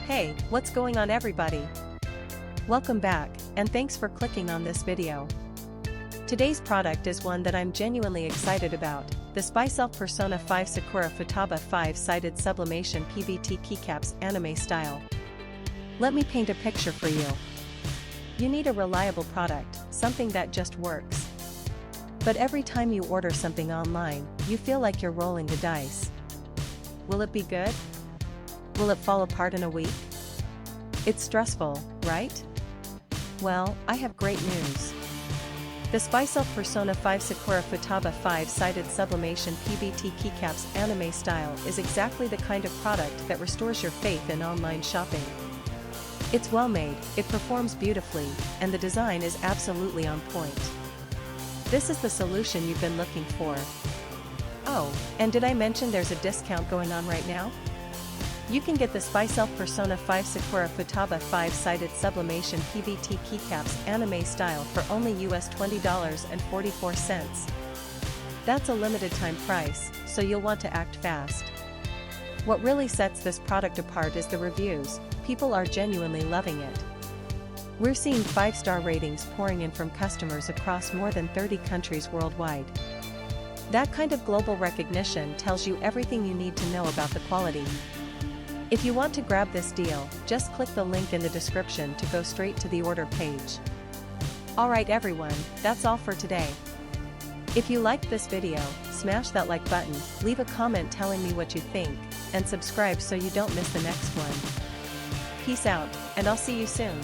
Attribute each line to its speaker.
Speaker 1: Hey, what's going on everybody? Welcome back, and thanks for clicking on this video. Today's product is one that I'm genuinely excited about, the SPYSELF Persona5 Sakura Futaba 5-sided Sublimation PBT Keycaps anime style. Let me paint a picture for you. You need a reliable product, something that just works. But every time you order something online, you feel like you're rolling the dice. Will it be good? Will it fall apart in a week? It's stressful, right? Well, I have great news. The SPYSELF Persona5 Sakura Futaba 5-sided Sublimation PBT Keycaps anime style is exactly the kind of product that restores your faith in online shopping. It's well made, it performs beautifully, and the design is absolutely on point. This is the solution you've been looking for. Oh, and did I mention there's a discount going on right now? You can get the SPYSELF Persona5 Sakura Futaba 5-sided Sublimation PBT Keycaps anime style for only US $20.44. That's a limited time price, so you'll want to act fast. What really sets this product apart is the reviews. People are genuinely loving it. We're seeing 5-star ratings pouring in from customers across more than 30 countries worldwide. That kind of global recognition tells you everything you need to know about the quality. If you want to grab this deal, just click the link in the description to go straight to the order page. Alright everyone, that's all for today. If you liked this video, smash that like button, leave a comment telling me what you think, and subscribe so you don't miss the next one. Peace out, and I'll see you soon.